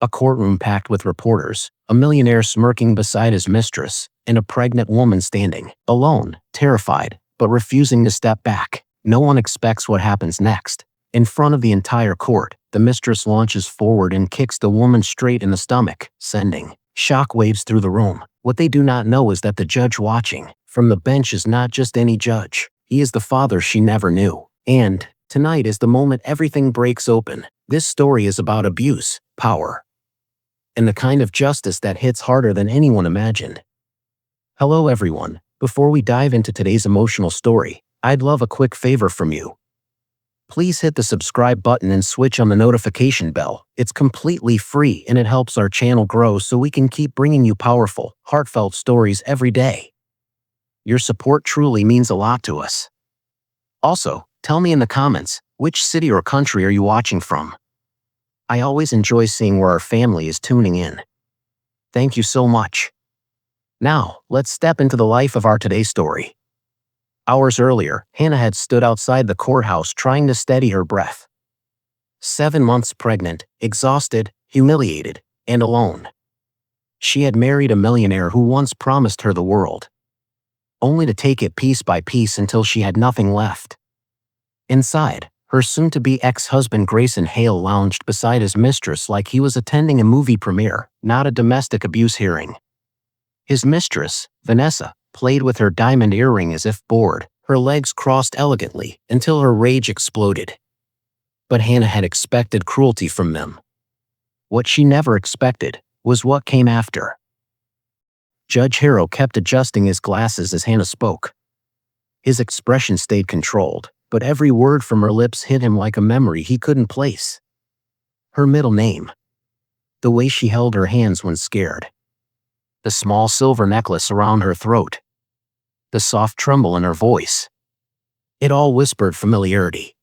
A courtroom packed with reporters, a millionaire smirking beside his mistress, and a pregnant woman standing, alone, terrified, but refusing to step back. No one expects what happens next. In front of the entire court, the mistress launches forward and kicks the woman straight in the stomach, sending shockwaves through the room. What they do not know is that the judge watching from the bench is not just any judge. He is the father she never knew. And tonight is the moment everything breaks open. This story is about abuse, power, and the kind of justice that hits harder than anyone imagined. Hello everyone. Before we dive into today's emotional story, I'd love a quick favor from you. Please hit the subscribe button and switch on the notification bell. It's completely free and it helps our channel grow so we can keep bringing you powerful, heartfelt stories every day. Your support truly means a lot to us. Also, tell me in the comments, which city or country are you watching from? I always enjoy seeing where our family is tuning in. Thank you so much. Now, let's step into the life of our today's story. Hours earlier, Hannah had stood outside the courthouse trying to steady her breath. 7 months pregnant, exhausted, humiliated, and alone. She had married a millionaire who once promised her the world, only to take it piece by piece until she had nothing left. Inside, her soon-to-be ex-husband Grayson Hale lounged beside his mistress like he was attending a movie premiere, not a domestic abuse hearing. His mistress, Vanessa, played with her diamond earring as if bored, her legs crossed elegantly until her rage exploded. But Hannah had expected cruelty from them. What she never expected was what came after. Judge Harrow kept adjusting his glasses as Hannah spoke. His expression stayed controlled, but every word from her lips hit him like a memory he couldn't place. Her middle name. The way she held her hands when scared. The small silver necklace around her throat. The soft tremble in her voice. It all whispered familiarity.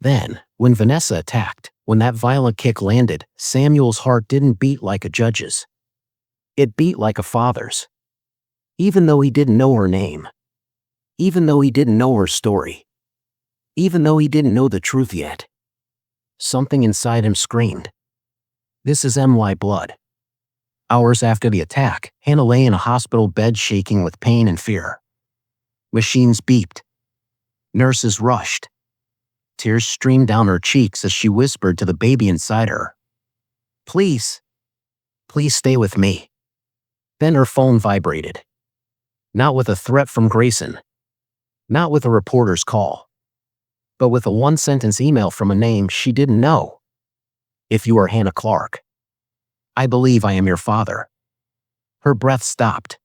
Then, when Vanessa attacked, when that violent kick landed, Samuel's heart didn't beat like a judge's. It beat like a father's. Even though he didn't know her name. Even though he didn't know her story. Even though he didn't know the truth yet. Something inside him screamed. This is my blood. Hours after the attack, Hannah lay in a hospital bed shaking with pain and fear. Machines beeped. Nurses rushed. Tears streamed down her cheeks as she whispered to the baby inside her. Please. Please stay with me. Then her phone vibrated. Not with a threat from Grayson. Not with a reporter's call. But with a one-sentence email from a name she didn't know. If you are Hannah Clark, I believe I am your father. Her breath stopped.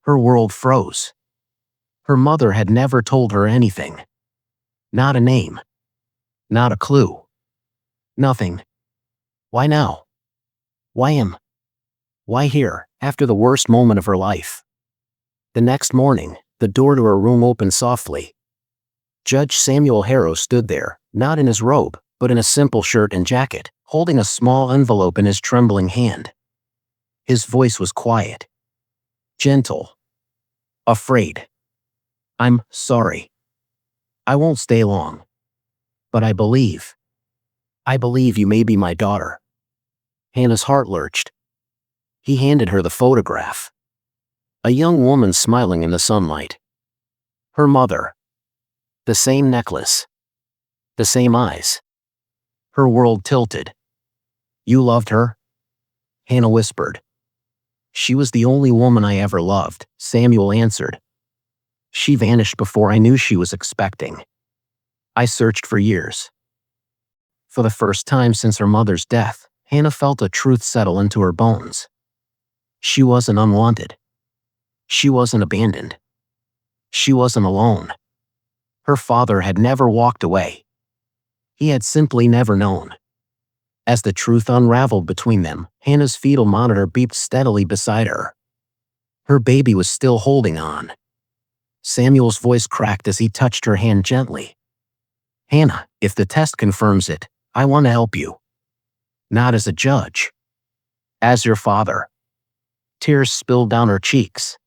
Her world froze. Her mother had never told her anything. Not a name. Not a clue. Nothing. Why now? Why him? Why here, after the worst moment of her life? The next morning, the door to her room opened softly. Judge Samuel Harrow stood there, not in his robe, but in a simple shirt and jacket, holding a small envelope in his trembling hand. His voice was quiet. Gentle. Afraid. I'm sorry. I won't stay long. But I believe you may be my daughter. Hannah's heart lurched. He handed her the photograph. A young woman smiling in the sunlight. Her mother. The same necklace. The same eyes. Her world tilted. You loved her? Hannah whispered. She was the only woman I ever loved, Samuel answered. She vanished before I knew she was expecting. I searched for years. For the first time since her mother's death, Hannah felt a truth settle into her bones. She wasn't unwanted. She wasn't abandoned. She wasn't alone. Her father had never walked away. He had simply never known. As the truth unraveled between them, Hannah's fetal monitor beeped steadily beside her. Her baby was still holding on. Samuel's voice cracked as he touched her hand gently. Hannah, if the test confirms it, I want to help you. Not as a judge. As your father. Tears spilled down her cheeks.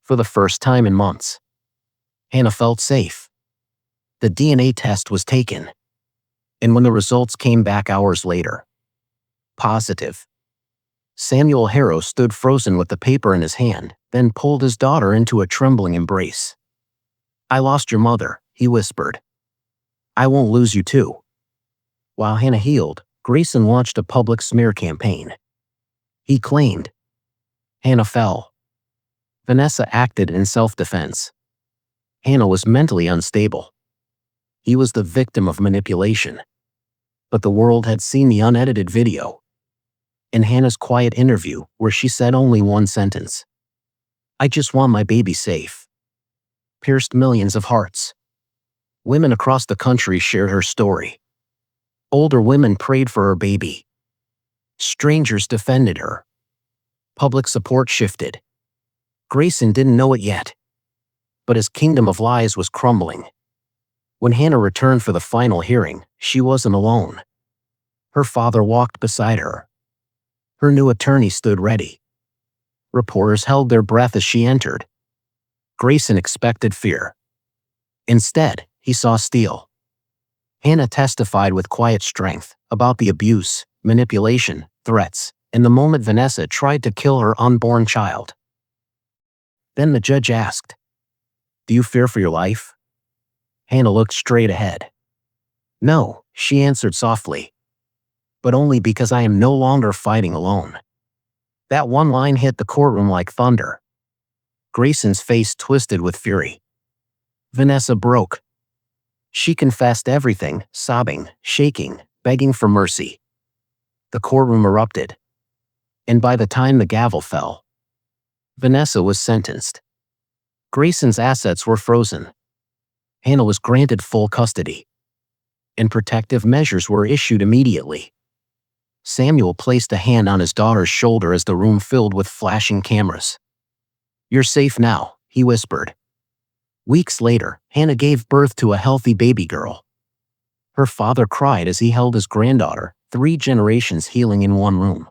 For the first time in months, Hannah felt safe. The DNA test was taken. And when the results came back hours later, Positive. Samuel Harrow stood frozen with the paper in his hand, then pulled his daughter into a trembling embrace. "I lost your mother," he whispered. "I won't lose you too." While Hannah healed, Grayson launched a public smear campaign. He claimed Hannah fell. Vanessa acted in self-defense. Hannah was mentally unstable. He was the victim of manipulation. But the world had seen the unedited video. In Hannah's quiet interview, where she said only one sentence, "I just want my baby safe," pierced millions of hearts. Women across the country shared her story. Older women prayed for her baby. Strangers defended her. Public support shifted. Grayson didn't know it yet, but his kingdom of lies was crumbling. When Hannah returned for the final hearing, she wasn't alone. Her father walked beside her. Her new attorney stood ready. Reporters held their breath as she entered. Grayson expected fear. Instead, he saw steel. Hannah testified with quiet strength about the abuse, manipulation, threats, and the moment Vanessa tried to kill her unborn child. Then the judge asked, "Do you fear for your life?" Hannah looked straight ahead. "No," she answered softly. "But only because I am no longer fighting alone." That one line hit the courtroom like thunder. Grayson's face twisted with fury. Vanessa broke. She confessed everything, sobbing, shaking, begging for mercy. The courtroom erupted. And by the time the gavel fell, Vanessa was sentenced. Grayson's assets were frozen. Hannah was granted full custody. And protective measures were issued immediately. Samuel placed a hand on his daughter's shoulder as the room filled with flashing cameras. "You're safe now," he whispered. Weeks later, Hannah gave birth to a healthy baby girl. Her father cried as he held his granddaughter, 3 generations healing in one room.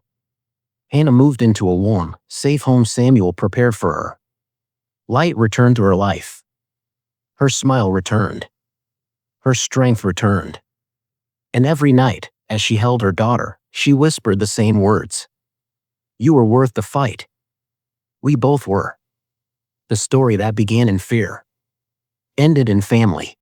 Hannah moved into a warm, safe home Samuel prepared for her. Light returned to her life. Her smile returned. Her strength returned. And every night, as she held her daughter, she whispered the same words. "You were worth the fight." We both were. The story that began in fear ended in family.